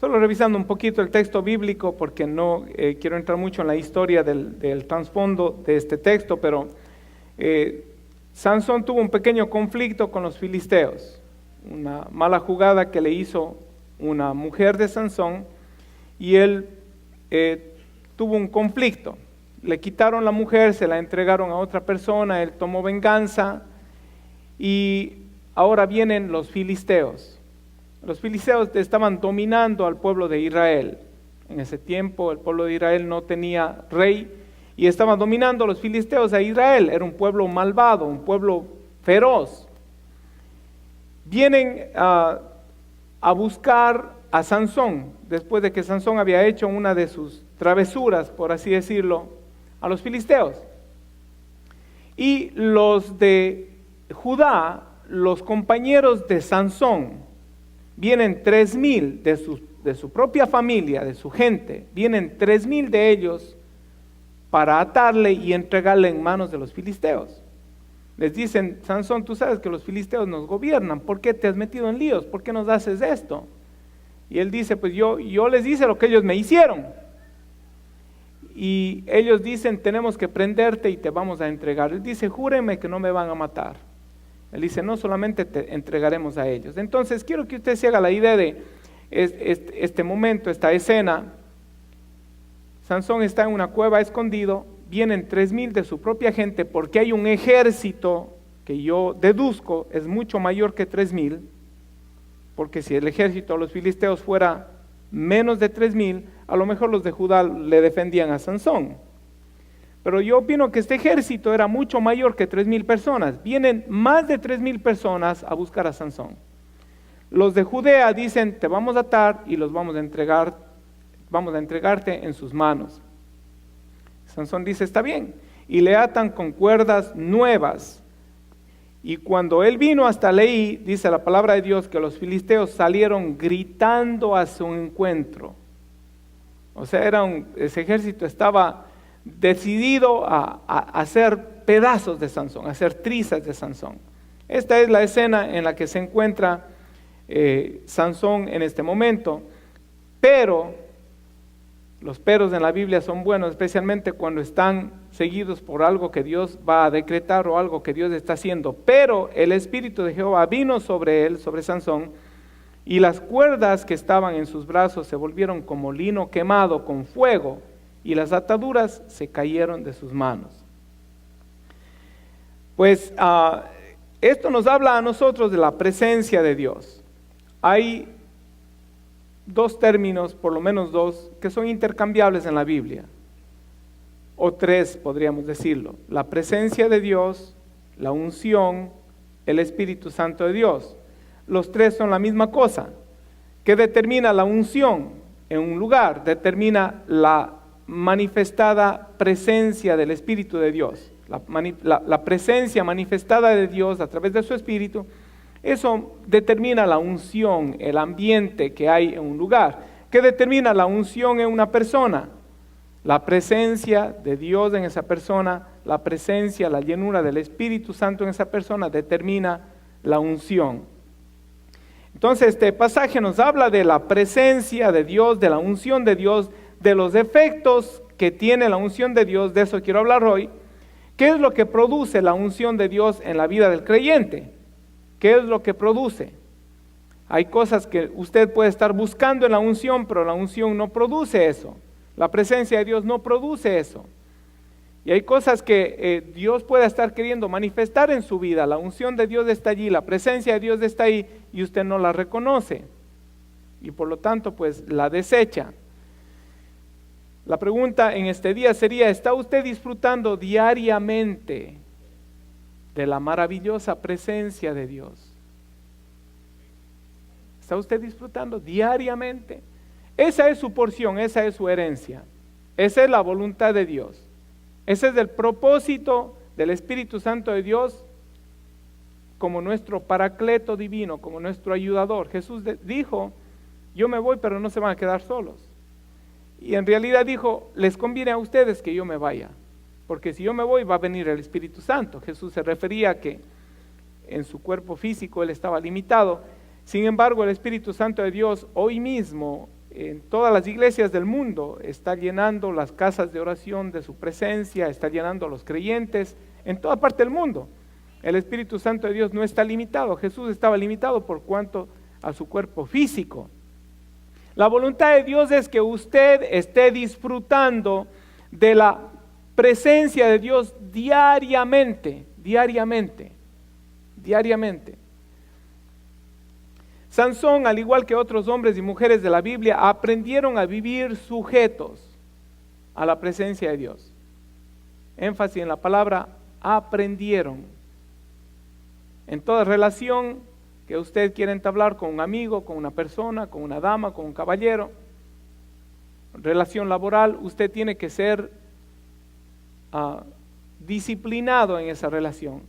Solo revisando un poquito el texto bíblico, porque no quiero entrar mucho en la historia del trasfondo de este texto, pero Sansón tuvo un pequeño conflicto con los filisteos, una mala jugada que le hizo una mujer de Sansón, y él tuvo un conflicto. Le quitaron la mujer, se la entregaron a otra persona, él tomó venganza, y ahora vienen los filisteos. Los filisteos estaban dominando al pueblo de Israel. En ese tiempo el pueblo de Israel no tenía rey y estaban dominando los filisteos a Israel. Era un pueblo malvado, un pueblo feroz. Vienen a buscar a Sansón, después de que Sansón había hecho una de sus travesuras, por así decirlo, a los filisteos. Y los de Judá, los compañeros de Sansón, vienen 3,000 de su propia familia, de su gente, vienen 3,000 de ellos para atarle y entregarle en manos de los filisteos. Les dicen: Sansón, tú sabes que los filisteos nos gobiernan, ¿por qué te has metido en líos? ¿Por qué nos haces esto? Y él dice: pues yo les hice lo que ellos me hicieron. Y ellos dicen: tenemos que prenderte y te vamos a entregar. Él dice: júrenme que no me van a matar. Él dice: no, solamente te entregaremos a ellos. Entonces quiero que usted se haga la idea de este momento, esta escena. Sansón está en una cueva escondido, vienen 3,000 de su propia gente, porque hay un ejército que yo deduzco es mucho mayor que 3,000, porque si el ejército de los filisteos fuera menos de 3,000, a lo mejor los de Judá le defendían a Sansón. Pero yo opino que este ejército era mucho mayor que 3,000 personas. Vienen más de 3,000 personas a buscar a Sansón. Los de Judea dicen: te vamos a atar y los vamos a entregarte en sus manos. Sansón dice: está bien. Y le atan con cuerdas nuevas. Y cuando él vino hasta Leí, dice la palabra de Dios que los filisteos salieron gritando a su encuentro. O sea, ese ejército estaba decidido a hacer pedazos de Sansón, a hacer trizas de Sansón. Esta es la escena en la que se encuentra Sansón en este momento. Pero los peros en la Biblia son buenos, especialmente cuando están seguidos por algo que Dios va a decretar o algo que Dios está haciendo. Pero el Espíritu de Jehová vino sobre él, sobre Sansón, y las cuerdas que estaban en sus brazos se volvieron como lino quemado con fuego, y las ataduras se cayeron de sus manos. Pues esto nos habla a nosotros de la presencia de Dios. Hay dos términos, por lo menos dos, que son intercambiables en la Biblia, o tres podríamos decirlo: la presencia de Dios, la unción, el Espíritu Santo de Dios. Los tres son la misma cosa. ¿Qué determina la unción en un lugar? Determina la manifestada presencia del Espíritu de Dios, la presencia manifestada de Dios a través de su Espíritu. Eso determina la unción, el ambiente que hay en un lugar. ¿Qué determina la unción en una persona? La presencia de Dios en esa persona, la presencia, la llenura del Espíritu Santo en esa persona determina la unción. Entonces este pasaje nos habla de la presencia de Dios, de la unción de Dios, de los efectos que tiene la unción de Dios. De eso quiero hablar hoy. ¿Qué es lo que produce la unción de Dios en la vida del creyente? ¿Qué es lo que produce? Hay cosas que usted puede estar buscando en la unción, pero la unción no produce eso. La presencia de Dios no produce eso. Y hay cosas que Dios puede estar queriendo manifestar en su vida. La unción de Dios está allí, la presencia de Dios está ahí, y usted no la reconoce. Y por lo tanto, pues la desecha. La pregunta en este día sería: ¿está usted disfrutando diariamente de la maravillosa presencia de Dios? ¿Está usted disfrutando diariamente? Esa es su porción, esa es su herencia. Esa es la voluntad de Dios. Ese es el propósito del Espíritu Santo de Dios como nuestro paracleto divino, como nuestro ayudador. Jesús dijo: yo me voy, pero no se van a quedar solos. Y en realidad dijo: les conviene a ustedes que yo me vaya, porque si yo me voy va a venir el Espíritu Santo. Jesús se refería a que en su cuerpo físico él estaba limitado. Sin embargo, el Espíritu Santo de Dios hoy mismo en todas las iglesias del mundo, está llenando las casas de oración de su presencia, está llenando a los creyentes en toda parte del mundo. El Espíritu Santo de Dios no está limitado. Jesús estaba limitado por cuanto a su cuerpo físico. La voluntad de Dios es que usted esté disfrutando de la presencia de Dios diariamente. Sansón, al igual que otros hombres y mujeres de la Biblia, aprendieron a vivir sujetos a la presencia de Dios. Énfasis en la palabra aprendieron. En toda relación que usted quiera entablar con un amigo, con una persona, con una dama, con un caballero, relación laboral, usted tiene que ser disciplinado en esa relación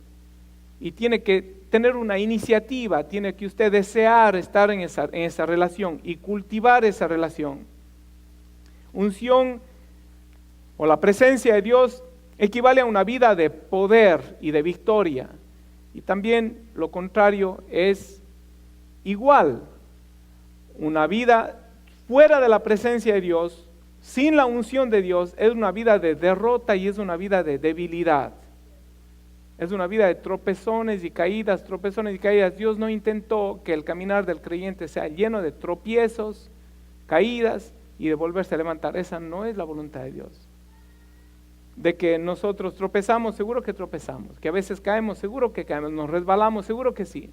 y tiene que tener una iniciativa, tiene que usted desear estar en esa relación y cultivar esa relación. Unción o la presencia de Dios equivale a una vida de poder y de victoria, y también lo contrario es igual. Una vida fuera de la presencia de Dios, sin la unción de Dios, es una vida de derrota y es una vida de debilidad. Es una vida de tropezones y caídas. Dios no intentó que el caminar del creyente sea lleno de tropiezos, caídas y de volverse a levantar. Esa no es la voluntad de Dios. De que nosotros tropezamos, seguro que tropezamos. Que a veces caemos, seguro que caemos. Nos resbalamos, seguro que sí.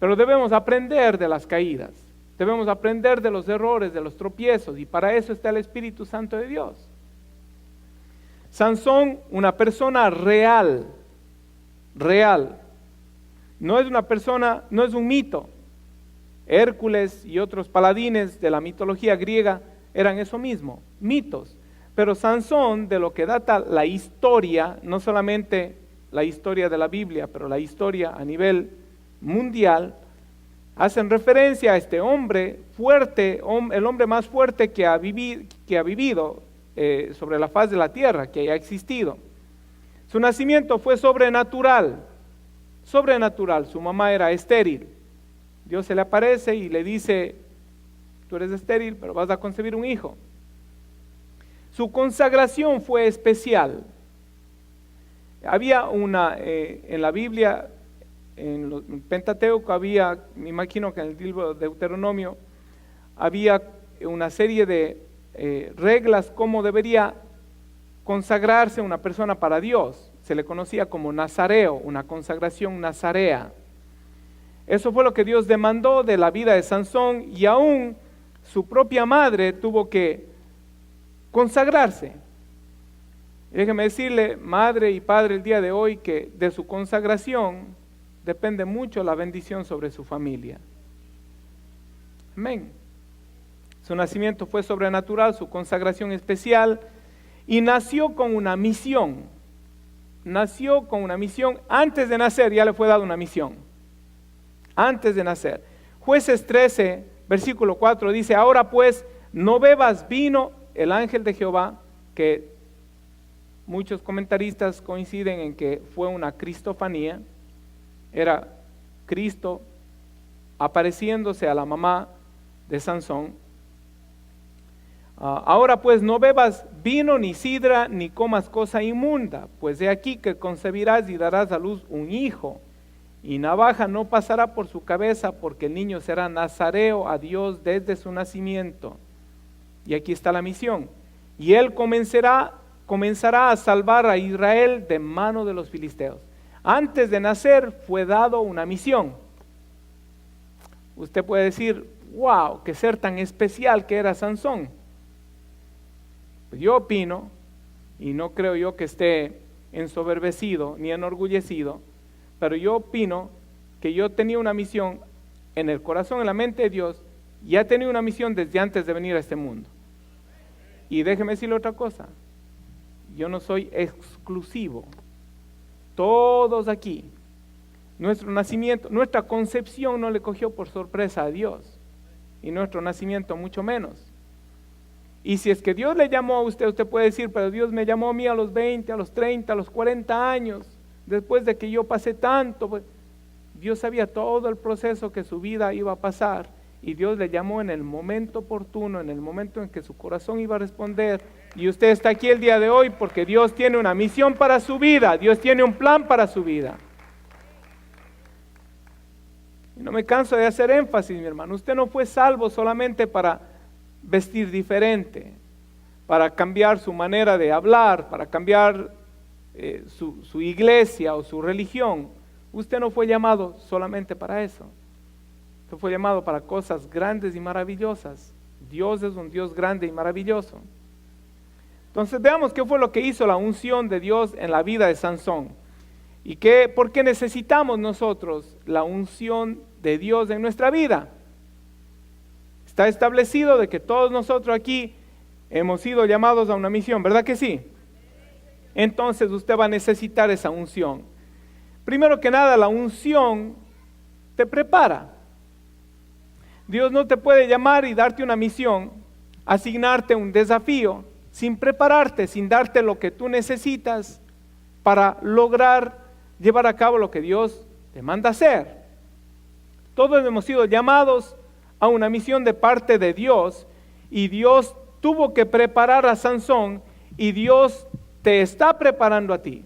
Pero debemos aprender de las caídas. Debemos aprender de los errores, de los tropiezos, y para eso está el Espíritu Santo de Dios. Sansón, una persona real, no es una persona, no es un mito. Hércules y otros paladines de la mitología griega eran eso mismo, mitos. Pero Sansón, de lo que data la historia, no solamente la historia de la Biblia, pero la historia a nivel mundial, hacen referencia a este hombre fuerte, el hombre más fuerte que ha vivido sobre la faz de la tierra, que haya existido. Su nacimiento fue sobrenatural, su mamá era estéril. Dios se le aparece y le dice: tú eres estéril, pero vas a concebir un hijo. Su consagración fue especial. Había en la Biblia, en el Pentateuco había, me imagino que en el libro de Deuteronomio, había una serie de reglas cómo debería consagrarse una persona para Dios. Se le conocía como nazareo, una consagración nazarea. Eso fue lo que Dios demandó de la vida de Sansón, y aún su propia madre tuvo que consagrarse. Déjeme decirle, madre y padre, el día de hoy, que de su consagración depende mucho la bendición sobre su familia. Amén. Su nacimiento fue sobrenatural, su consagración especial, y nació con una misión. Antes de nacer ya le fue dada una misión. Antes de nacer. Jueces 13, versículo 4 dice: ahora pues, no bebas vino. El ángel de Jehová, que muchos comentaristas coinciden en que fue una cristofanía, era Cristo apareciéndose a la mamá de Sansón. Ahora pues, no bebas vino ni sidra, ni comas cosa inmunda, pues he aquí que concebirás y darás a luz un hijo, y navaja no pasará por su cabeza, porque el niño será nazareo a Dios desde su nacimiento. Y aquí está la misión. Y él comenzará a salvar a Israel de mano de los filisteos. Antes de nacer fue dado una misión. Usted puede decir: wow, qué ser tan especial que era Sansón. Yo opino, y no creo yo que esté ensoberbecido ni enorgullecido, pero yo opino que yo tenía una misión en el corazón, en la mente de Dios. Ya tenía una misión desde antes de venir a este mundo. Y déjeme decirle otra cosa: yo no soy exclusivo. Todos aquí, nuestro nacimiento, nuestra concepción no le cogió por sorpresa a Dios, y nuestro nacimiento mucho menos. Y si es que Dios le llamó a usted, usted puede decir: pero Dios me llamó a mí a los 20, a los 30, a los 40 años, después de que yo pasé tanto. Pues, Dios sabía todo el proceso que su vida iba a pasar, y Dios le llamó en el momento oportuno, en el momento en que su corazón iba a responder. Y usted está aquí el día de hoy porque Dios tiene una misión para su vida, Dios tiene un plan para su vida. Y no me canso de hacer énfasis, mi hermano, usted no fue salvo solamente para vestir diferente, para cambiar su manera de hablar, para cambiar su iglesia o su religión. Usted no fue llamado solamente para eso. Usted fue llamado para cosas grandes y maravillosas. Dios es un Dios grande y maravilloso. Entonces veamos qué fue lo que hizo la unción de Dios en la vida de Sansón. Y por qué necesitamos nosotros la unción de Dios en nuestra vida. Está establecido de que todos nosotros aquí hemos sido llamados a una misión, ¿verdad que sí? Entonces usted va a necesitar esa unción. Primero que nada, la unción te prepara. Dios no te puede llamar y darte una misión, asignarte un desafío, sin prepararte, sin darte lo que tú necesitas para lograr llevar a cabo lo que Dios te manda hacer. Todos hemos sido llamados a una misión de parte de Dios, y Dios tuvo que preparar a Sansón, y Dios te está preparando a ti.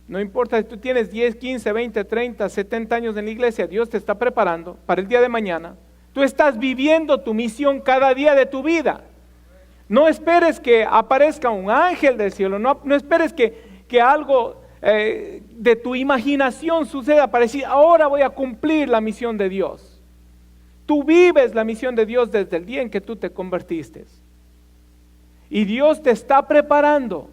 No importa si tú tienes 10, 15, 20, 30, 70 años en la iglesia, Dios te está preparando para el día de mañana. Tú estás viviendo tu misión cada día de tu vida. No esperes que aparezca un ángel del cielo, no esperes que algo de tu imaginación suceda para decir, ahora voy a cumplir la misión de Dios. Tú vives la misión de Dios desde el día en que tú te convertiste. Y Dios te está preparando.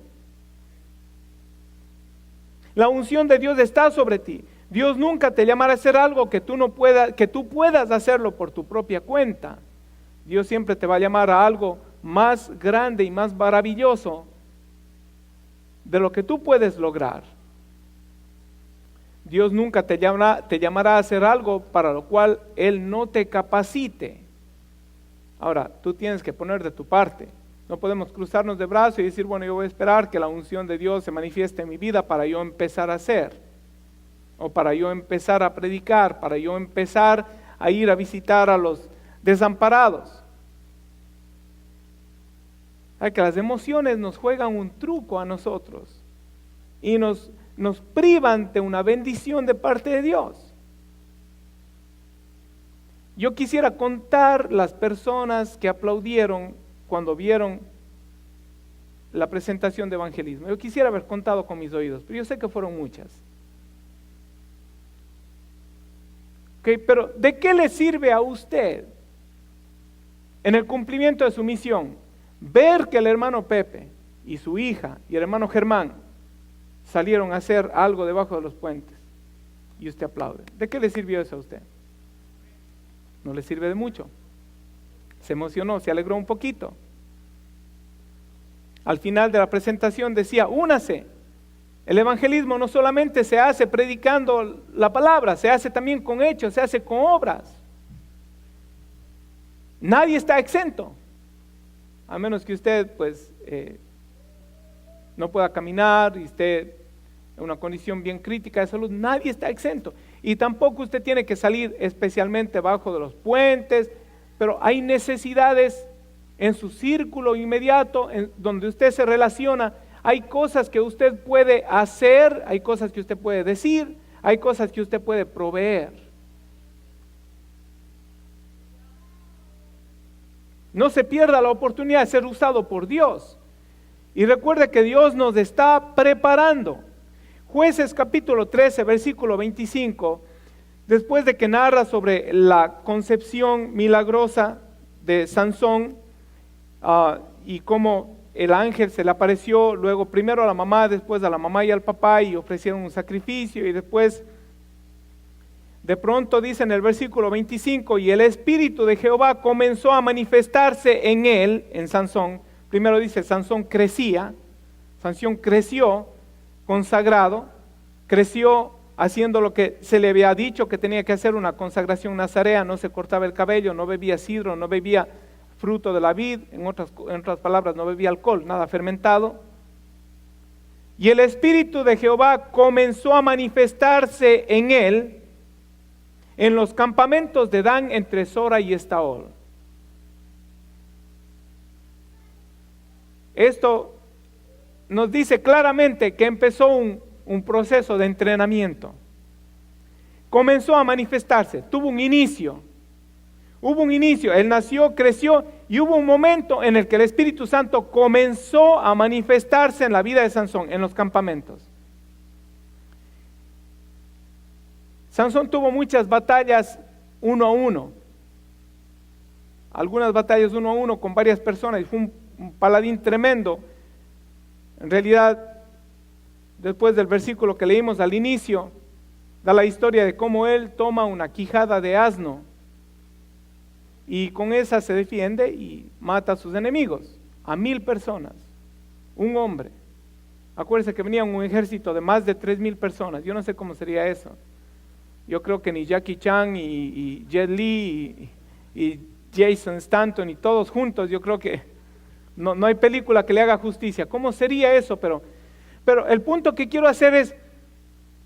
La unción de Dios está sobre ti. Dios nunca te llamará a hacer algo que tú puedas hacerlo por tu propia cuenta. Dios siempre te va a llamar a algo más grande y más maravilloso de lo que tú puedes lograr. Dios nunca te llamará a hacer algo para lo cual Él no te capacite. Ahora, tú tienes que poner de tu parte. No podemos cruzarnos de brazos y decir, bueno, yo voy a esperar que la unción de Dios se manifieste en mi vida para yo empezar a hacer, o para yo empezar a predicar, para yo empezar a ir a visitar a los desamparados. Hay que las emociones nos juegan un truco a nosotros y nos privan de una bendición de parte de Dios. Yo quisiera contar las personas que aplaudieron cuando vieron la presentación de evangelismo. Yo quisiera haber contado con mis oídos, pero yo sé que fueron muchas. Pero ¿de qué le sirve a usted en el cumplimiento de su misión ver que el hermano Pepe y su hija y el hermano Germán salieron a hacer algo debajo de los puentes y usted aplaude? ¿De qué le sirvió eso a usted? No le sirve de mucho. Se emocionó, se alegró un poquito. Al final de la presentación decía, únase. El evangelismo no solamente se hace predicando la palabra, se hace también con hechos, se hace con obras. Nadie está exento, a menos que usted no pueda caminar y esté en una condición bien crítica de salud. Nadie está exento, y tampoco usted tiene que salir especialmente bajo de los puentes, pero hay necesidades en su círculo inmediato, en donde usted se relaciona. Hay cosas que usted puede hacer, hay cosas que usted puede decir, hay cosas que usted puede proveer. No se pierda la oportunidad de ser usado por Dios. Y recuerde que Dios nos está preparando. Jueces capítulo 13, versículo 25, después de que narra sobre la concepción milagrosa de Sansón, y cómo el ángel se le apareció luego primero a la mamá, después a la mamá y al papá, y ofrecieron un sacrificio, y después de pronto dice en el versículo 25, y el Espíritu de Jehová comenzó a manifestarse en él, en Sansón. Primero dice, Sansón crecía, Sansón creció consagrado, creció haciendo lo que se le había dicho que tenía que hacer, una consagración nazarea. No se cortaba el cabello, no bebía sidro, no bebía fruto de la vid, en otras palabras, no bebía alcohol, nada fermentado. Y el Espíritu de Jehová comenzó a manifestarse en él. en los campamentos de Dan entre Sora y Estaol. Esto nos dice claramente que empezó un proceso de entrenamiento. Comenzó a manifestarse, tuvo un inicio. Hubo un inicio, él nació, creció y hubo un momento en el que el Espíritu Santo comenzó a manifestarse en la vida de Sansón, en los campamentos. Sansón tuvo muchas batallas 1 a 1. Algunas batallas 1 a 1 con varias personas y fue un paladín tremendo. En realidad, después del versículo que leímos al inicio, da la historia de cómo él toma una quijada de asno y con esa se defiende y mata a sus enemigos, a 1000 personas, un hombre. Acuérdense que venía un ejército de más de 3000 personas, yo no sé cómo sería eso. Yo creo que ni Jackie Chan y Jet Li y Jason Stanton y todos juntos, yo creo que no hay película que le haga justicia. ¿Cómo sería eso? Pero el punto que quiero hacer es,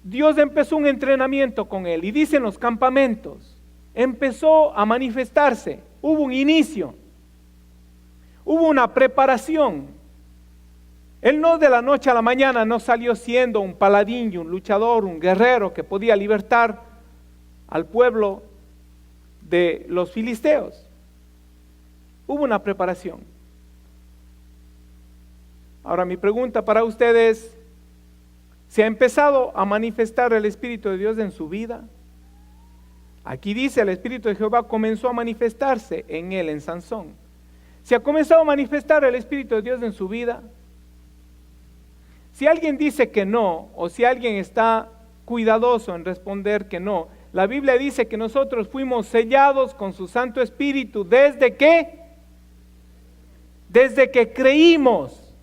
Dios empezó un entrenamiento con él y dice en los campamentos, empezó a manifestarse, hubo un inicio, hubo una preparación. Él no de la noche a la mañana no salió siendo un paladín y un luchador, un guerrero que podía libertar al pueblo de los filisteos. Hubo una preparación. Ahora mi pregunta para ustedes, ¿se ha empezado a manifestar el Espíritu de Dios en su vida? Aquí dice, el Espíritu de Jehová comenzó a manifestarse en él, en Sansón. ¿Se ha comenzado a manifestar el Espíritu de Dios en su vida? Si alguien dice que no, o si alguien está cuidadoso en responder que no, la Biblia dice que nosotros fuimos sellados con su Santo Espíritu, ¿desde qué? Desde que creímos.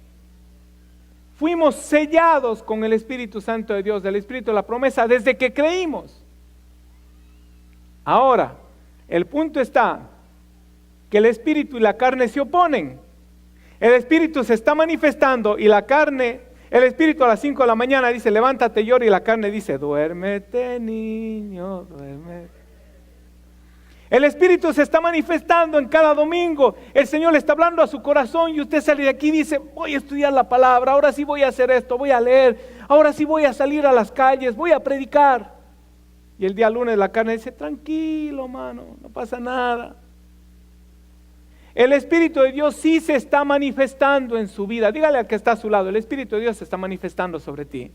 Fuimos sellados con el Espíritu Santo de Dios, el Espíritu de la promesa, desde que creímos. Ahora, el punto está que el Espíritu y la carne se oponen. El Espíritu se está manifestando y la carne, el Espíritu a las 5 de la mañana dice, levántate, llora, y la carne dice, duérmete, niño, duérmete. El Espíritu se está manifestando en cada domingo. El Señor le está hablando a su corazón y usted sale de aquí y dice, voy a estudiar la palabra, ahora sí voy a hacer esto, voy a leer, ahora sí voy a salir a las calles, voy a predicar. Y el día lunes la carne dice, tranquilo, mano, no pasa nada. El Espíritu de Dios sí se está manifestando en su vida. Dígale al que está a su lado, el Espíritu de Dios se está manifestando sobre ti.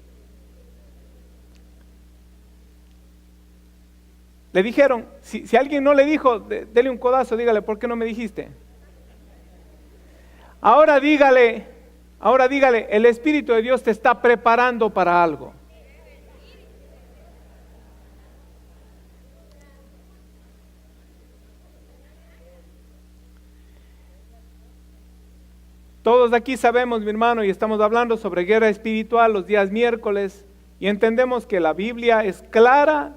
Le dijeron, si alguien no le dijo, dele un codazo, dígale, ¿por qué no me dijiste? Ahora dígale, el Espíritu de Dios te está preparando para algo. Todos aquí sabemos, mi hermano, y estamos hablando sobre guerra espiritual los días miércoles, y entendemos que la Biblia es clara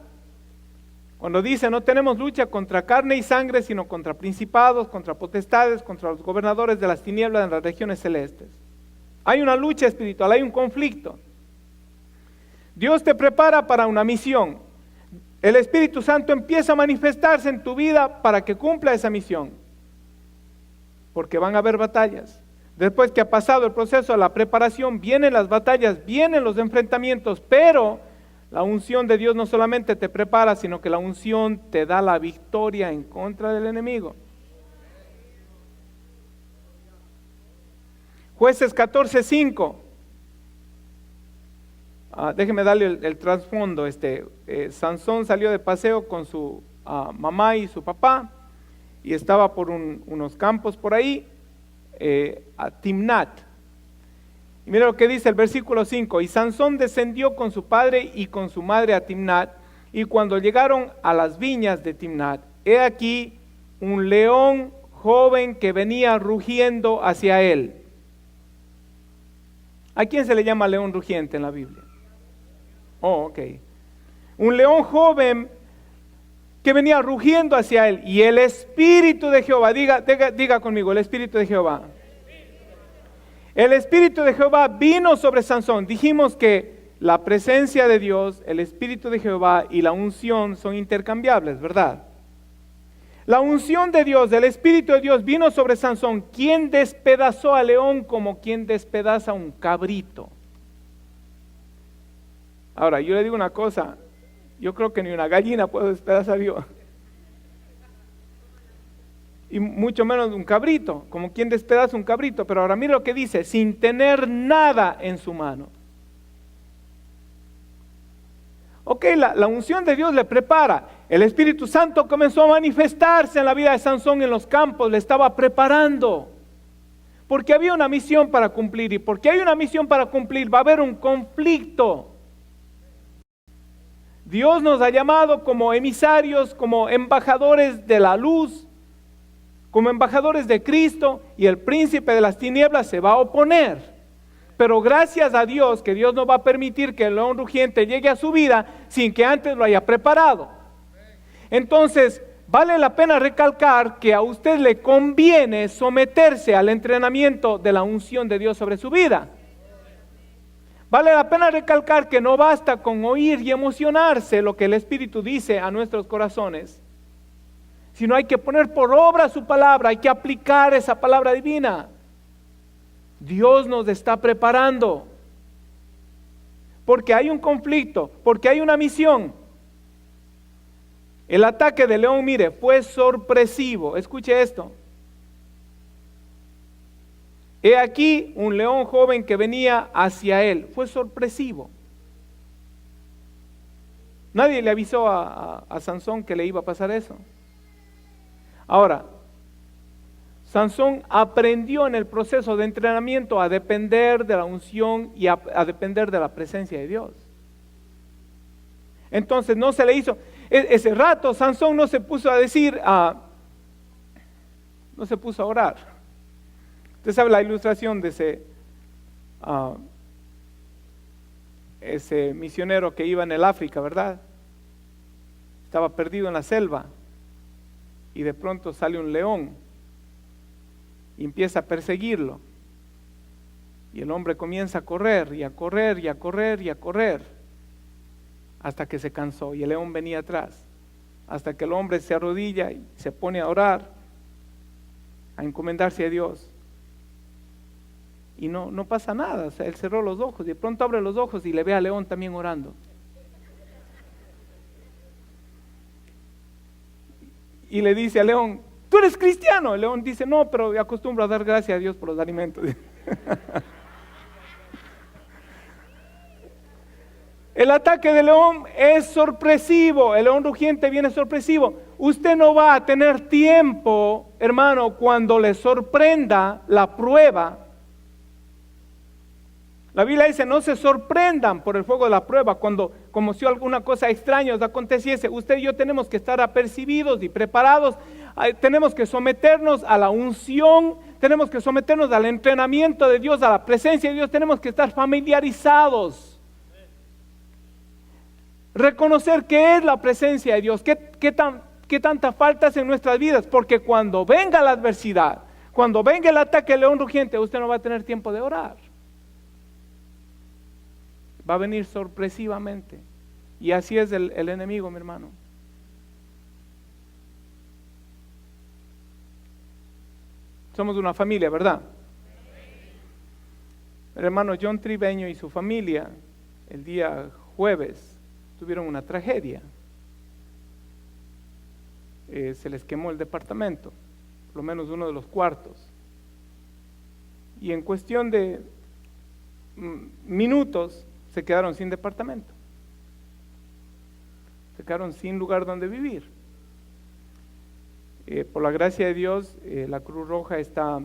cuando dice, no tenemos lucha contra carne y sangre, sino contra principados, contra potestades, contra los gobernadores de las tinieblas en las regiones celestes. Hay una lucha espiritual, hay un conflicto. Dios te prepara para una misión. El Espíritu Santo empieza a manifestarse en tu vida para que cumpla esa misión. Porque van a haber batallas. Después que ha pasado el proceso de la preparación, vienen las batallas, vienen los enfrentamientos, pero la unción de Dios no solamente te prepara, sino que la unción te da la victoria en contra del enemigo. Jueces 14:5. Déjeme darle el trasfondo. Sansón salió de paseo con su mamá y su papá y estaba por unos campos por ahí, a Timnat. Y mira lo que dice el versículo 5. Y Sansón descendió con su padre y con su madre a Timnat, y cuando llegaron a las viñas de Timnat, he aquí un león joven que venía rugiendo hacia él. ¿A quién se le llama león rugiente en la Biblia? Oh, ok. Un león joven que venía rugiendo hacia él, y el Espíritu de Jehová, diga conmigo, el Espíritu de Jehová. El Espíritu de Jehová vino sobre Sansón. Dijimos que la presencia de Dios, el Espíritu de Jehová y la unción son intercambiables, ¿verdad? La unción de Dios, el Espíritu de Dios vino sobre Sansón, quien despedazó al león como quien despedaza un cabrito. Ahora, yo le digo una cosa, yo creo que ni una gallina puede despedazar yo. Y mucho menos un cabrito, como quien despedaza un cabrito. Pero ahora mira lo que dice, sin tener nada en su mano. Ok, la unción de Dios le prepara. El Espíritu Santo comenzó a manifestarse en la vida de Sansón en los campos, le estaba preparando. Porque había una misión para cumplir, y porque hay una misión para cumplir, va a haber un conflicto. Dios nos ha llamado como emisarios, como embajadores de la luz, como embajadores de Cristo, y el príncipe de las tinieblas se va a oponer. Pero gracias a Dios que Dios no va a permitir que el león rugiente llegue a su vida sin que antes lo haya preparado. Entonces, vale la pena recalcar que a usted le conviene someterse al entrenamiento de la unción de Dios sobre su vida. Vale la pena recalcar que no basta con oír y emocionarse lo que el Espíritu dice a nuestros corazones, sino hay que poner por obra su palabra, hay que aplicar esa palabra divina. Dios nos está preparando, porque hay un conflicto, porque hay una misión. El ataque del león, mire, fue sorpresivo. Escuche esto. He aquí un león joven que venía hacia él. Fue sorpresivo. Nadie le avisó a Sansón que le iba a pasar eso. Ahora, Sansón aprendió en el proceso de entrenamiento a depender de la unción y a depender de la presencia de Dios. Entonces no se le hizo, ese rato Sansón no se puso a decir, no se puso a orar. Usted sabe la ilustración de ese misionero que iba en el África, ¿verdad? Estaba perdido en la selva y de pronto sale un león y empieza a perseguirlo. Y el hombre comienza a correr y a correr y a correr y a correr hasta que se cansó y el león venía atrás. Hasta que el hombre se arrodilla y se pone a orar, a encomendarse a Dios. Y no pasa nada, o sea, él cerró los ojos y de pronto abre los ojos y le ve al león también orando. Y le dice al león, ¿tú eres cristiano? El león dice, no, pero acostumbro a dar gracias a Dios por los alimentos. El ataque del león es sorpresivo, el león rugiente viene sorpresivo. Usted no va a tener tiempo, hermano, cuando le sorprenda la prueba. La Biblia dice, no se sorprendan por el fuego de la prueba, como si alguna cosa extraña os aconteciese. Usted y yo tenemos que estar apercibidos y preparados, tenemos que someternos a la unción, tenemos que someternos al entrenamiento de Dios, a la presencia de Dios, tenemos que estar familiarizados. Reconocer qué es la presencia de Dios, qué tanta falta hace en nuestras vidas, porque cuando venga la adversidad, cuando venga el ataque del león rugiente, usted no va a tener tiempo de orar. Va a venir sorpresivamente. Y así es el enemigo, mi hermano. Somos una familia, ¿verdad? El hermano John Tribeño y su familia, el día jueves, tuvieron una tragedia. Se les quemó el departamento, por lo menos uno de los cuartos. Y en cuestión de minutos, se quedaron sin departamento, se quedaron sin lugar donde vivir. Por la gracia de Dios, la Cruz Roja está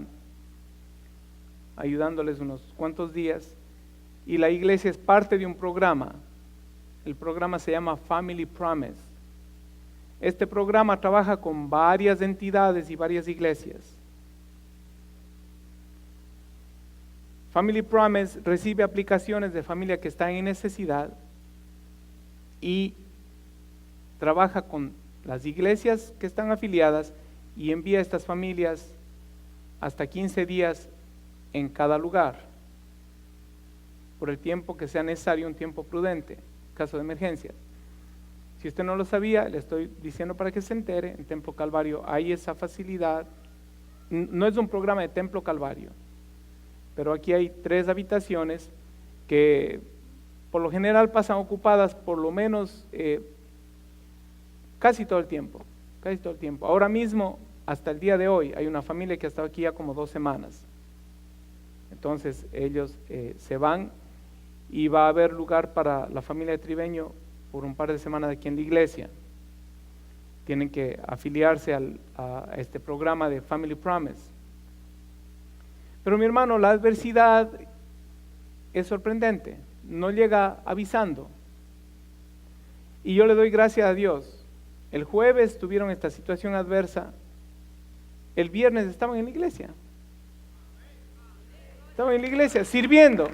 ayudándoles unos cuantos días y la iglesia es parte de un programa. El programa se llama Family Promise. Este programa trabaja con varias entidades y varias iglesias. Family Promise recibe aplicaciones de familia que están en necesidad y trabaja con las iglesias que están afiliadas y envía a estas familias hasta 15 días en cada lugar. por el tiempo que sea necesario, un tiempo prudente, caso de emergencia. Si usted no lo sabía, le estoy diciendo para que se entere, en Templo Calvario hay esa facilidad. No es un programa de Templo Calvario, pero aquí hay 3 habitaciones que por lo general pasan ocupadas por lo menos casi todo el tiempo. Ahora mismo, hasta el día de hoy, hay una familia que ha estado aquí ya como 2 semanas. Entonces ellos se van y va a haber lugar para la familia de Tribeño por un par de semanas aquí en la iglesia. Tienen que afiliarse a este programa de Family Promise. Pero mi hermano, la adversidad es sorprendente, no llega avisando. Y yo le doy gracias a Dios. El jueves tuvieron esta situación adversa, el viernes estaban en la iglesia. Estaban en la iglesia sirviendo.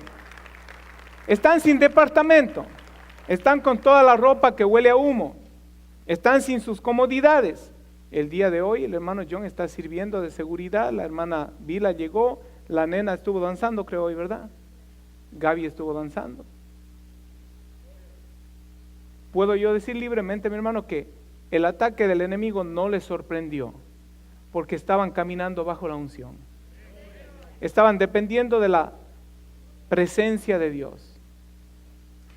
Están sin departamento. Están con toda la ropa que huele a humo. Están sin sus comodidades. El día de hoy el hermano John está sirviendo de seguridad. La hermana Vila llegó. La nena estuvo danzando, creo hoy, ¿verdad? Gaby estuvo danzando. Puedo yo decir libremente, mi hermano, que el ataque del enemigo no les sorprendió, porque estaban caminando bajo la unción. Estaban dependiendo de la presencia de Dios.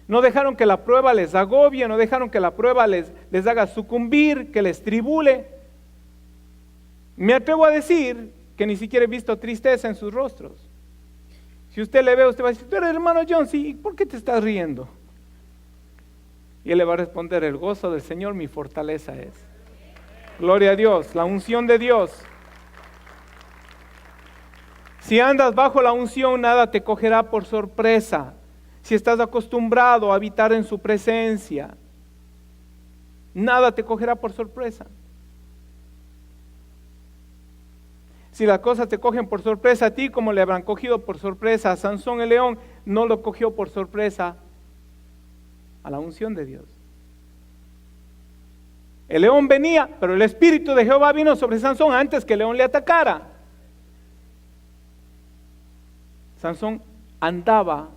No dejaron que la prueba les agobie, no dejaron que la prueba les haga sucumbir, que les tribule. Me atrevo a decir que ni siquiera he visto tristeza en sus rostros. Si usted le ve, usted va a decir, tú eres el hermano John, sí, ¿por qué te estás riendo? Y él le va a responder, el gozo del Señor mi fortaleza es. Gloria a Dios, la unción de Dios. Si andas bajo la unción, nada te cogerá por sorpresa. Si estás acostumbrado a habitar en su presencia, nada te cogerá por sorpresa. Si las cosas te cogen por sorpresa a ti, como le habrán cogido por sorpresa a Sansón el león, no lo cogió por sorpresa a la unción de Dios. El león venía, pero el Espíritu de Jehová vino sobre Sansón antes que el león le atacara. Sansón andaba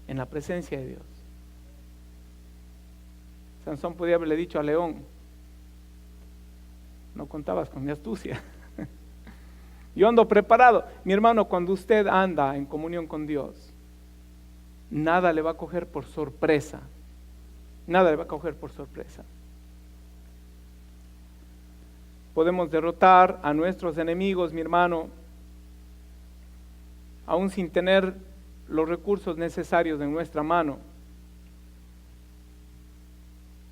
en la presencia de Dios. Sansón podía haberle dicho al león, no contabas con mi astucia. Yo ando preparado. Mi hermano, cuando usted anda en comunión con Dios, nada le va a coger por sorpresa. Nada le va a coger por sorpresa. Podemos derrotar a nuestros enemigos, mi hermano, aún sin tener los recursos necesarios en nuestra mano.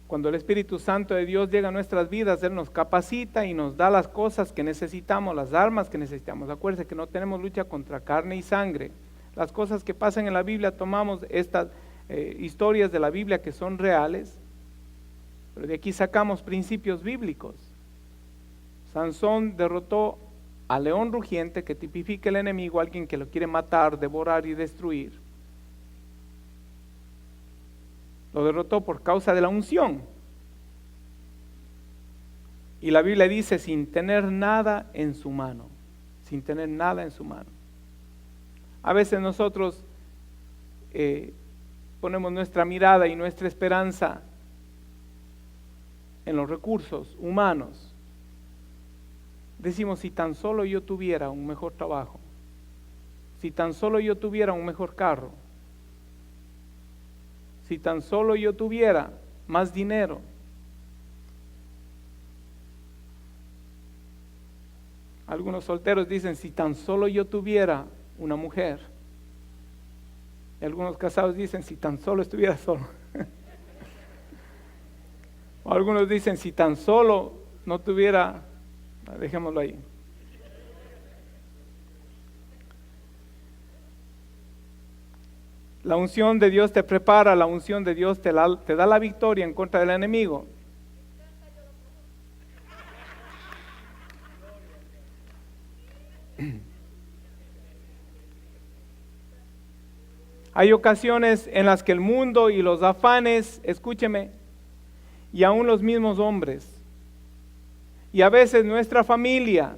Cuando el Espíritu Santo de Dios llega a nuestras vidas, Él nos capacita y nos da las cosas que necesitamos, las armas que necesitamos. Acuérdense que no tenemos lucha contra carne y sangre. Las cosas que pasan en la Biblia, tomamos estas historias de la Biblia que son reales, pero de aquí sacamos principios bíblicos. Sansón derrotó al león rugiente, que tipifica el enemigo, alguien que lo quiere matar, devorar y destruir. Lo derrotó por causa de la unción. Y la Biblia dice, sin tener nada en su mano. Sin tener nada en su mano. A veces nosotros ponemos nuestra mirada y nuestra esperanza en los recursos humanos. Decimos, si tan solo yo tuviera un mejor trabajo, si tan solo yo tuviera un mejor carro, si tan solo yo tuviera más dinero. Algunos solteros dicen, si tan solo yo tuviera una mujer. Y algunos casados dicen, si tan solo estuviera solo. O algunos dicen, si tan solo no tuviera, dejémoslo ahí. La unción de Dios te prepara, la unción de Dios te da la victoria en contra del enemigo. Hay ocasiones en las que el mundo y los afanes, escúcheme, y aún los mismos hombres, y a veces nuestra familia,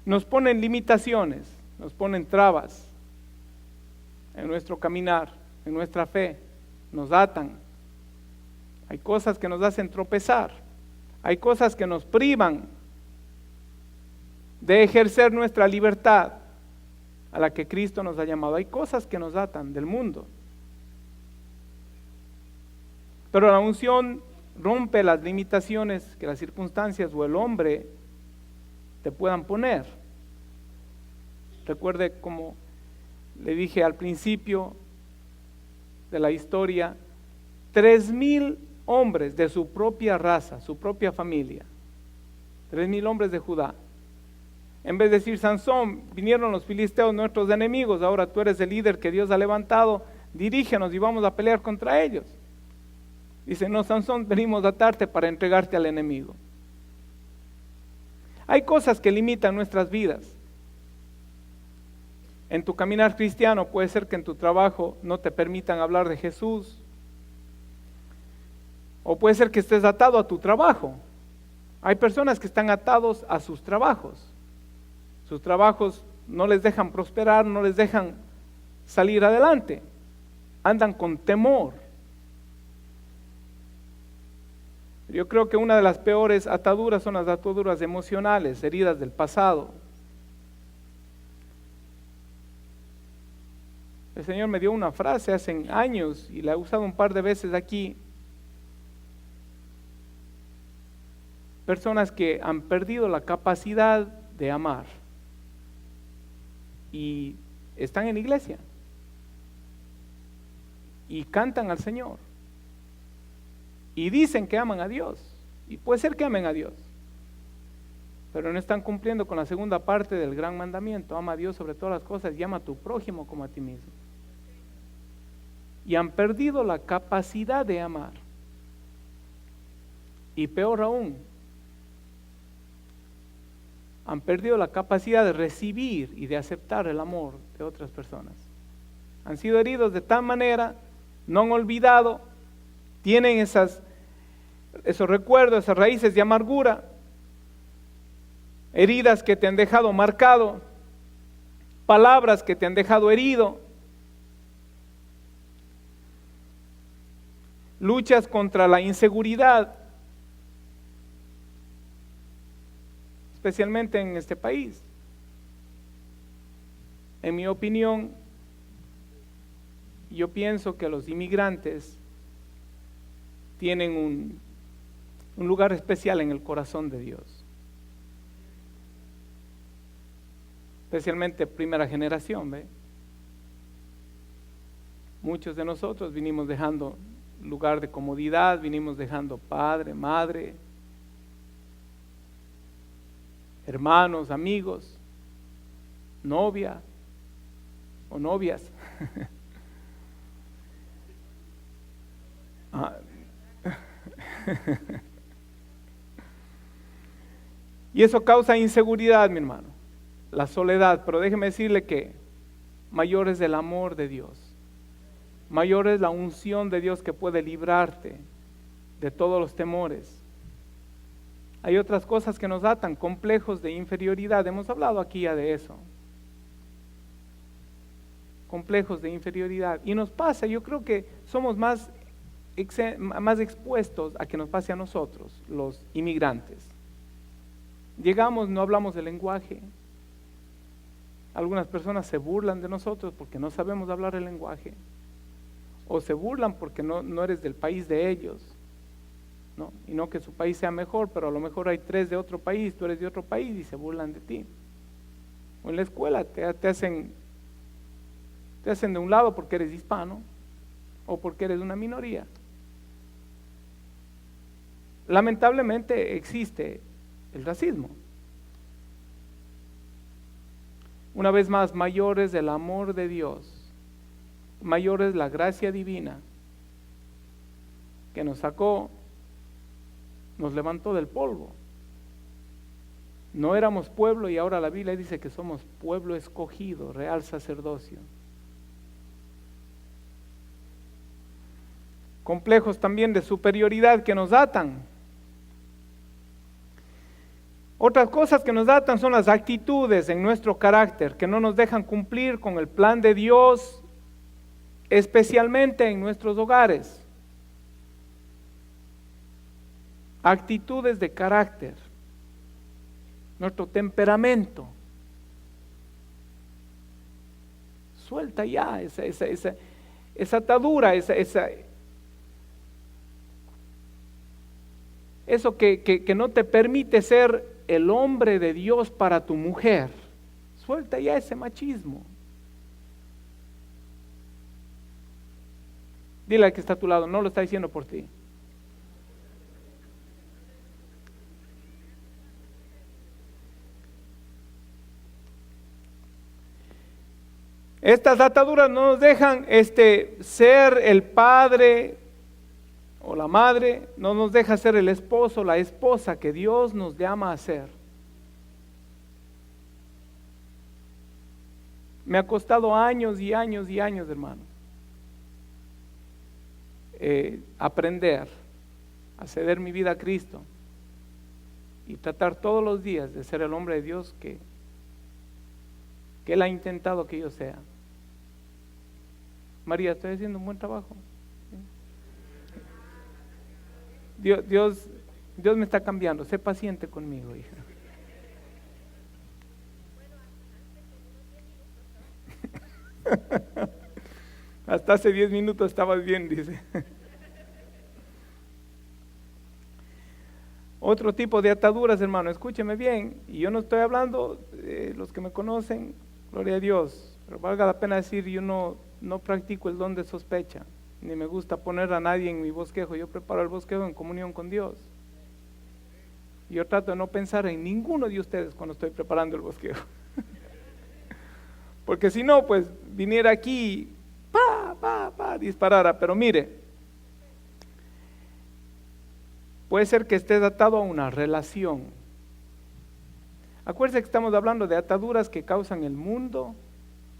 nos ponen limitaciones. nos ponen trabas en nuestro caminar, en nuestra fe, nos atan. Hay cosas que nos hacen tropezar, hay cosas que nos privan de ejercer nuestra libertad a la que Cristo nos ha llamado. Hay cosas que nos atan del mundo. Pero la unción rompe las limitaciones que las circunstancias o el hombre te puedan poner. Recuerde, como le dije al principio de la historia, 3,000 hombres de su propia raza, su propia familia, 3,000 hombres de Judá. En vez de decir, Sansón, vinieron los filisteos, nuestros enemigos, ahora tú eres el líder que Dios ha levantado, dirígenos y vamos a pelear contra ellos. Dice, no, Sansón, venimos a atarte para entregarte al enemigo. Hay cosas que limitan nuestras vidas. En tu caminar cristiano puede ser que en tu trabajo no te permitan hablar de Jesús. O puede ser que estés atado a tu trabajo. Hay personas que están atados a sus trabajos. Sus trabajos no les dejan prosperar, no les dejan salir adelante. Andan con temor. Yo creo que una de las peores ataduras son las ataduras emocionales, heridas del pasado. El Señor me dio una frase hace años y la he usado un par de veces aquí. Personas que han perdido la capacidad de amar y están en iglesia y cantan al Señor y dicen que aman a Dios, y puede ser que amen a Dios, pero no están cumpliendo con la segunda parte del gran mandamiento: ama a Dios sobre todas las cosas y ama a tu prójimo como a ti mismo. Y han perdido la capacidad de amar. Y peor aún, han perdido la capacidad de recibir y de aceptar el amor de otras personas. Han sido heridos de tal manera, no han olvidado, tienen esos recuerdos, esas raíces de amargura, heridas que te han dejado marcado, palabras que te han dejado herido, luchas contra la inseguridad, especialmente en este país. En mi opinión, yo pienso que los inmigrantes tienen un lugar especial en el corazón de Dios, especialmente primera generación, ¿ve? Muchos de nosotros vinimos dejando lugar de comodidad, vinimos dejando padre, madre, hermanos, amigos, novia o novias. Y eso causa inseguridad, mi hermano, la soledad. Pero déjeme decirle que mayor es el amor de Dios, mayor es la unción de Dios que puede librarte de todos los temores. Hay otras cosas que nos atan, complejos de inferioridad. Hemos hablado aquí ya de eso. Complejos de inferioridad. Y nos pasa, yo creo que somos más expuestos a que nos pase a nosotros, los inmigrantes. Llegamos, no hablamos el lenguaje. Algunas personas se burlan de nosotros porque no sabemos hablar el lenguaje. O se burlan porque no eres del país de ellos. ¿No? Y no que su país sea mejor, pero a lo mejor hay 3 de otro país, tú eres de otro país y se burlan de ti. O en la escuela te hacen de un lado porque eres hispano o porque eres una minoría. Lamentablemente existe el racismo. Una vez más, mayor es el amor de Dios, mayor es la gracia divina que nos sacó, nos levantó del polvo. No éramos pueblo y ahora la Biblia dice que somos pueblo escogido, real sacerdocio. Complejos también de superioridad que nos atan. Otras cosas que nos atan son las actitudes en nuestro carácter, que no nos dejan cumplir con el plan de Dios, especialmente en nuestros hogares. Actitudes de carácter, nuestro temperamento. Suelta ya esa atadura, eso que no te permite ser el hombre de Dios para tu mujer. Suelta ya ese machismo. Dile al que está a tu lado, no lo está diciendo por ti. Estas ataduras no nos dejan ser el padre o la madre, no nos deja ser el esposo, la esposa que Dios nos llama a ser. Me ha costado años y años y años, hermanos, aprender a ceder mi vida a Cristo y tratar todos los días de ser el hombre de Dios que Él ha intentado que yo sea. María, estoy haciendo un buen trabajo. Dios me está cambiando. Sé paciente conmigo, hija. Hasta hace 10 minutos estabas bien, dice. Otro tipo de ataduras, hermano, escúcheme bien. Y yo no estoy hablando, los que me conocen, gloria a Dios, pero valga la pena decir, yo no practico el don de sospecha, ni me gusta poner a nadie en mi bosquejo. Yo preparo el bosquejo en comunión con Dios. Yo trato de no pensar en ninguno de ustedes cuando estoy preparando el bosquejo. Porque si no, pues viniera aquí, disparara. Pero mire, puede ser que estés atado a una relación. Acuérdense que estamos hablando de ataduras que causan el mundo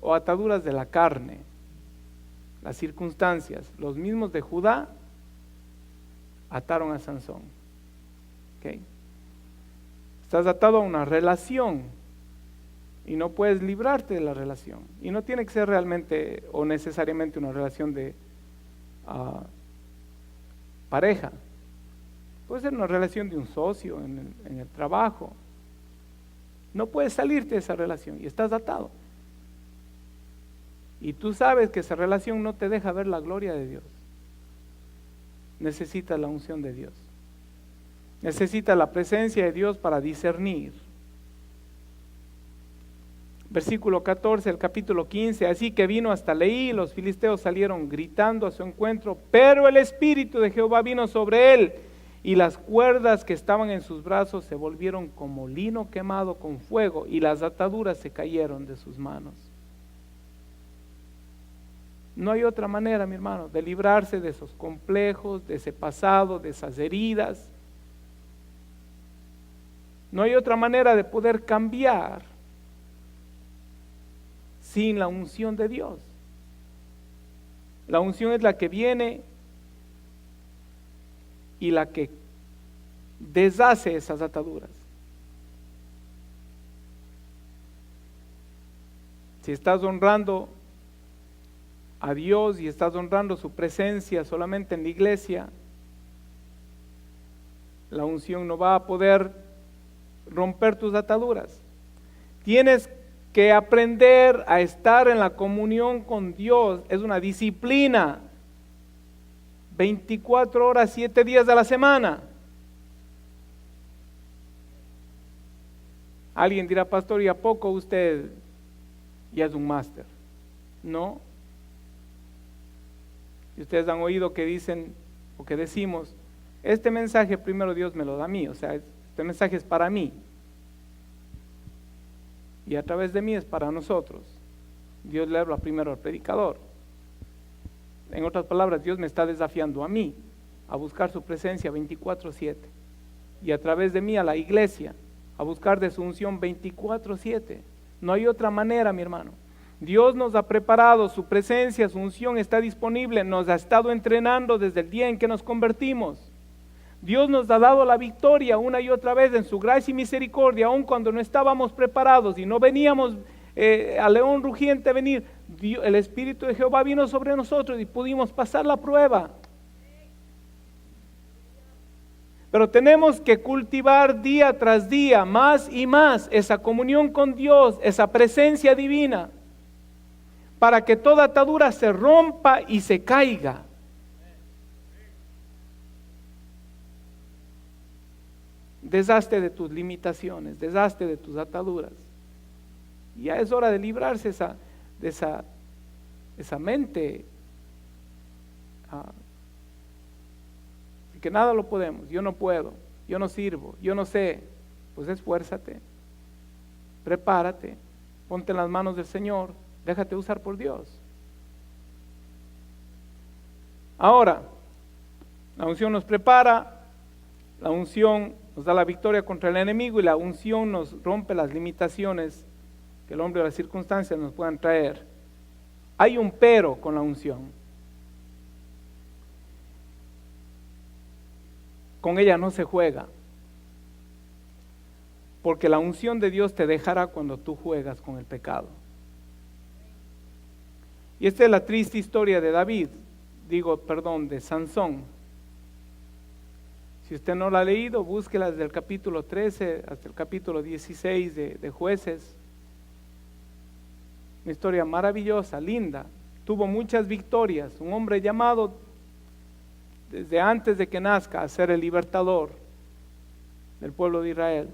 o ataduras de la carne. Las circunstancias, los mismos de Judá ataron a Sansón. ¿Okay? Estás atado a una relación y no puedes librarte de la relación. Y no tiene que ser realmente o necesariamente una relación de pareja. Puede ser una relación de un socio en el trabajo. No puedes salirte de esa relación y estás atado. Y tú sabes que esa relación no te deja ver la gloria de Dios. Necesitas la unción de Dios. Necesitas la presencia de Dios para discernir. Versículo 14, el capítulo 15. Así que vino hasta Leí, los filisteos salieron gritando a su encuentro, pero el Espíritu de Jehová vino sobre él, y las cuerdas que estaban en sus brazos se volvieron como lino quemado con fuego, y las ataduras se cayeron de sus manos. No hay otra manera, mi hermano, de librarse de esos complejos, de ese pasado, de esas heridas. No hay otra manera de poder cambiar sin la unción de Dios. La unción es la que viene y la que deshace esas ataduras. Si estás honrando a Dios y estás honrando su presencia solamente en la iglesia, la unción no va a poder romper tus ataduras. Tienes que aprender a estar en la comunión con Dios. Es una disciplina. 24 horas, 7 días a la semana. Alguien dirá, pastor, ¿y a poco usted ya es un máster? No. Y ustedes han oído que dicen o que decimos, este mensaje primero Dios me lo da a mí, o sea, este mensaje es para mí. Y a través de mí es para nosotros. Dios le habla primero al predicador. En otras palabras, Dios me está desafiando a mí a buscar su presencia 24/7. Y a través de mí a la iglesia a buscar de su unción 24/7. No hay otra manera, mi hermano. Dios nos ha preparado, su presencia, su unción está disponible, nos ha estado entrenando desde el día en que nos convertimos. Dios nos ha dado la victoria una y otra vez en su gracia y misericordia, aun cuando no estábamos preparados y no veníamos al león rugiente venir. El Espíritu de Jehová vino sobre nosotros y pudimos pasar la prueba. Pero tenemos que cultivar día tras día, más y más, esa comunión con Dios, esa presencia divina, para que toda atadura se rompa y se caiga. Deshazte de tus limitaciones, deshazte de tus ataduras. Ya es hora de librarse de esa mente. Que nada lo podemos, yo no puedo, yo no sirvo, yo no sé. Pues esfuérzate, prepárate, ponte en las manos del Señor, déjate usar por Dios. Ahora, la unción nos prepara, la unción nos da la victoria contra el enemigo y la unción nos rompe las limitaciones que el hombre o las circunstancias nos puedan traer. Hay un pero con la unción. Con ella no se juega, porque la unción de Dios te dejará cuando tú juegas con el pecado. Y esta es la triste historia de de Sansón. Si usted no la ha leído, búsquela desde el capítulo 13 hasta el capítulo 16 de Jueces. Una historia maravillosa, linda, tuvo muchas victorias, un hombre llamado desde antes de que nazca a ser el libertador del pueblo de Israel,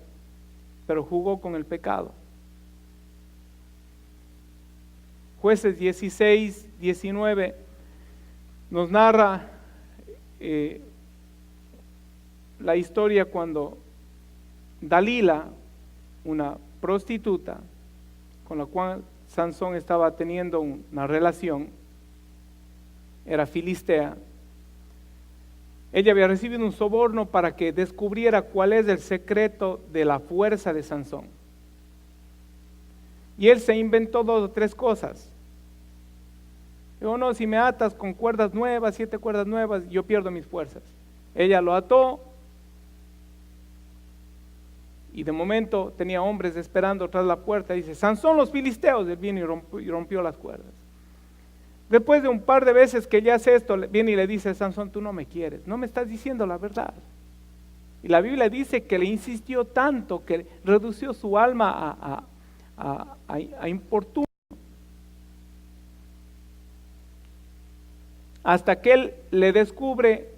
pero jugó con el pecado. Jueces 16, 19 nos narra la historia cuando Dalila, una prostituta con la cual Sansón estaba teniendo una relación, era filistea. Ella había recibido un soborno para que descubriera cuál es el secreto de la fuerza de Sansón. Y él se inventó 2 o 3 cosas. Dijo, no, si me atas con cuerdas nuevas, 7 cuerdas nuevas, yo pierdo mis fuerzas. Ella lo ató y de momento tenía hombres esperando tras la puerta. Dice, Sansón, los filisteos. Él vino y rompió las cuerdas. Después de un par de veces que ella hace esto, viene y le dice, Sansón, tú no me quieres, no me estás diciendo la verdad. Y la Biblia dice que le insistió tanto que redució su alma a importuno, hasta que él le descubre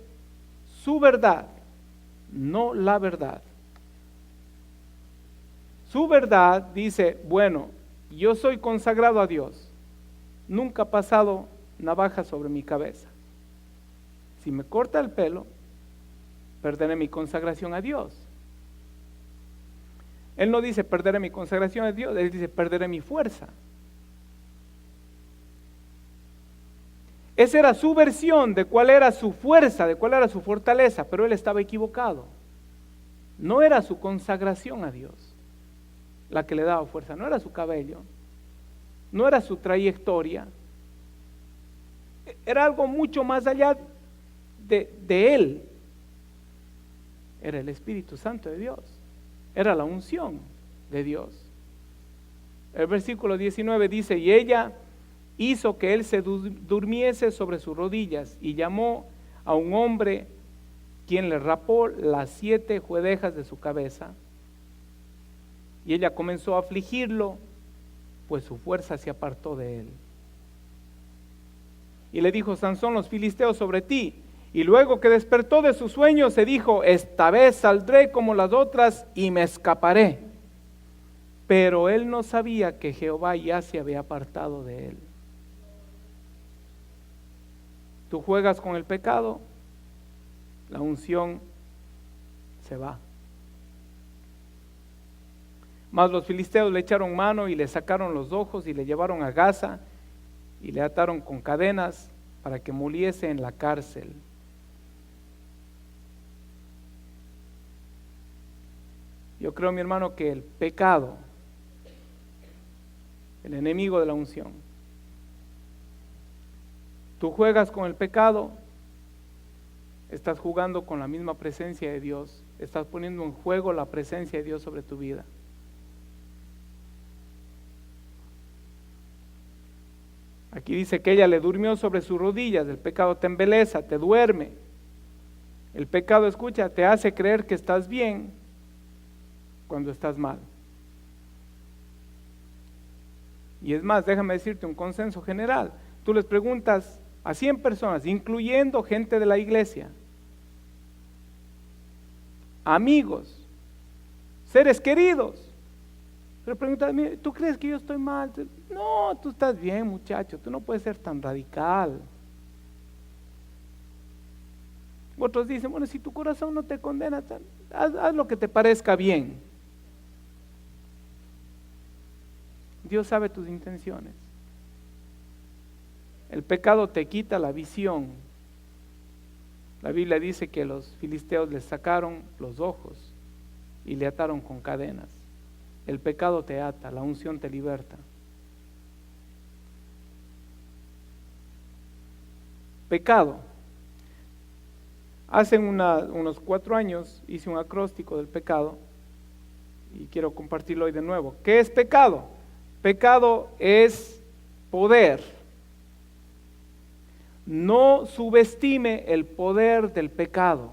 su verdad, no la verdad. Su verdad dice, bueno, yo soy consagrado a Dios. Nunca ha pasado navaja sobre mi cabeza. Si me corta el pelo, perderé mi consagración a Dios. Él no dice perderé mi consagración a Dios, él dice perderé mi fuerza. Esa era su versión de cuál era su fuerza, de cuál era su fortaleza, pero él estaba equivocado. No era su consagración a Dios la que le daba fuerza, no era su cabello, no era su trayectoria, era algo mucho más allá de él. Era el Espíritu Santo de Dios, era la unción de Dios. El versículo 19 dice, y ella hizo que él se durmiese sobre sus rodillas y llamó a un hombre quien le rapó las 7 juedejas de su cabeza. Y ella comenzó a afligirlo, pues su fuerza se apartó de él. Y le dijo, Sansón, los filisteos sobre ti. Y luego que despertó de su sueño, se dijo, esta vez saldré como las otras y me escaparé. Pero él no sabía que Jehová ya se había apartado de él. Tú juegas con el pecado, la unción se va. Mas los filisteos le echaron mano y le sacaron los ojos y le llevaron a Gaza y le ataron con cadenas para que muriese en la cárcel. Yo creo, mi hermano, que el pecado, el enemigo de la unción, tú juegas con el pecado, Estás jugando con la misma presencia de Dios. Estás poniendo en juego la presencia de Dios sobre tu vida. Aquí dice que ella le durmió sobre sus rodillas. El pecado te embeleza, te duerme. El pecado, escucha, te hace creer que estás bien cuando estás mal. Y es más, déjame decirte un consenso general. Tú les preguntas a 100 personas, incluyendo gente de la iglesia, amigos, seres queridos. Pero preguntas, ¿tú crees que yo estoy mal? No, tú estás bien, muchacho, tú no puedes ser tan radical. Otros dicen, bueno, si tu corazón no te condena, haz lo que te parezca bien. Dios sabe tus intenciones. El pecado te quita la visión. La Biblia dice que los filisteos le sacaron los ojos y le ataron con cadenas. El pecado te ata, la unción te liberta. Pecado. Hace unos 4 años hice un acróstico del pecado y quiero compartirlo hoy de nuevo. ¿Qué es pecado? Pecado es poder. No subestime el poder del pecado.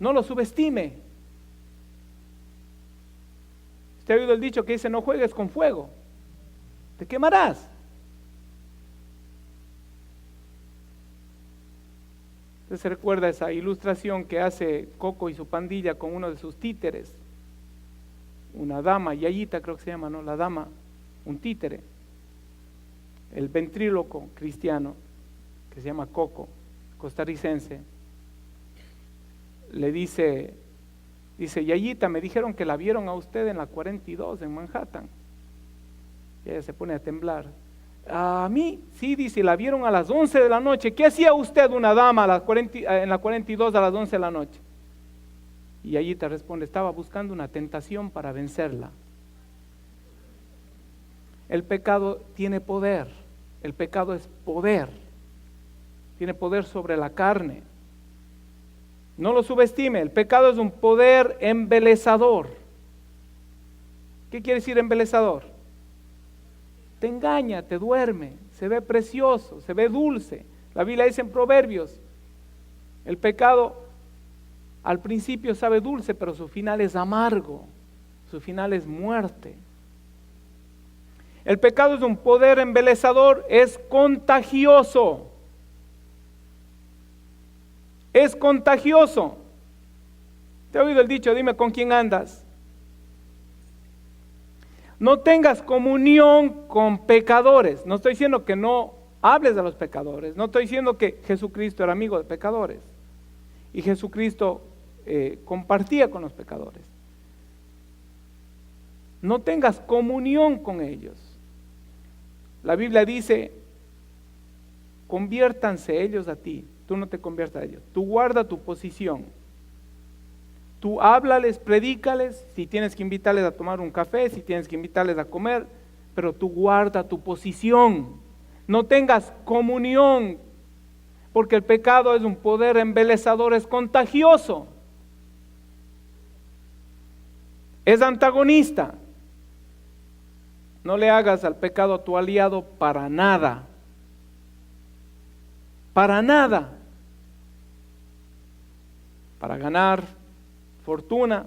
No lo subestime. ¿Usted ha oído el dicho que dice no juegues con fuego? Te quemarás. ¿Usted se recuerda esa ilustración que hace Coco y su pandilla con uno de sus títeres? Una dama, Yayita creo que se llama, ¿no? La dama, un títere. El ventríloco cristiano, que se llama Coco, costarricense, le dice, Yayita, me dijeron que la vieron a usted en la 42 en Manhattan. Y ella se pone a temblar. A mí, sí, dice, la vieron a las 11 de la noche. ¿Qué hacía usted, una dama, en la 42 a las 11 de la noche? Y Yayita responde, estaba buscando una tentación para vencerla. El pecado tiene poder. El pecado es poder. Tiene poder sobre la carne. No lo subestime. El pecado es un poder embelezador. ¿Qué quiere decir embelezador? Te engaña, te duerme, se ve precioso, se ve dulce. La Biblia dice en Proverbios, el pecado al principio sabe dulce, pero su final es amargo, su final es muerte. El pecado es un poder embelezador, es contagioso. Es contagioso. ¿Te has oído el dicho? Dime con quién andas. No tengas comunión con pecadores. No estoy diciendo que no hables de los pecadores. No estoy diciendo que Jesucristo era amigo de pecadores. Y Jesucristo compartía con los pecadores. No tengas comunión con ellos. La Biblia dice, conviértanse ellos a ti. Tú no te conviertas a ellos. Tú guarda tu posición. Tú háblales, predícales, si tienes que invitarles a tomar un café, si tienes que invitarles a comer, pero tú guarda tu posición. No tengas comunión, porque el pecado es un poder embelezador, es contagioso. Es antagonista. No le hagas al pecado tu aliado para nada. Para nada. Para ganar fortuna.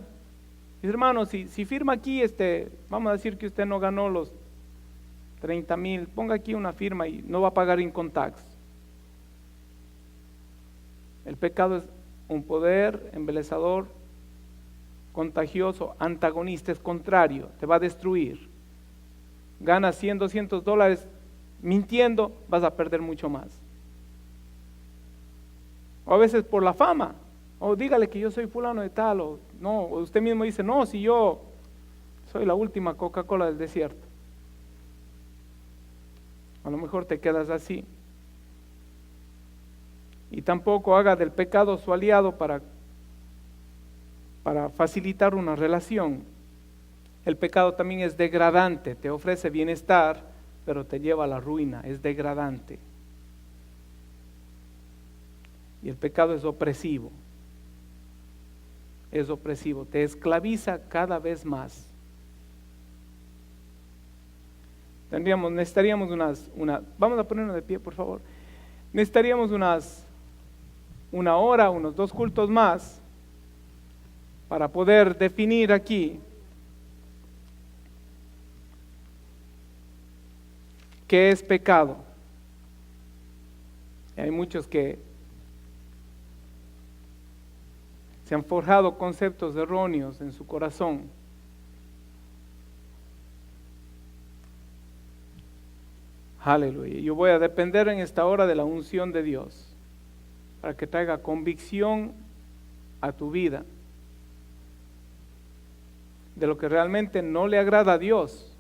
Mis hermanos, si firma aquí, vamos a decir que usted no ganó los 30,000, ponga aquí una firma y no va a pagar income tax. El pecado es un poder embelezador, contagioso, antagonista, es contrario, te va a destruir. Ganas $100, $200 mintiendo, vas a perder mucho más. O a veces por la fama. O dígale que yo soy fulano de tal, o no, o usted mismo dice, no, si yo soy la última Coca-Cola del desierto. A lo mejor te quedas así. Y tampoco haga del pecado su aliado para facilitar una relación. El pecado también es degradante, te ofrece bienestar, pero te lleva a la ruina, es degradante. Y el pecado es opresivo. Es opresivo, te esclaviza cada vez más. Necesitaríamos vamos a ponernos de pie, por favor. Necesitaríamos una hora, unos 2 cultos más para poder definir aquí qué es pecado. Hay muchos que se han forjado conceptos erróneos en su corazón. Aleluya. Yo voy a depender en esta hora de la unción de Dios para que traiga convicción a tu vida de lo que realmente no le agrada a Dios.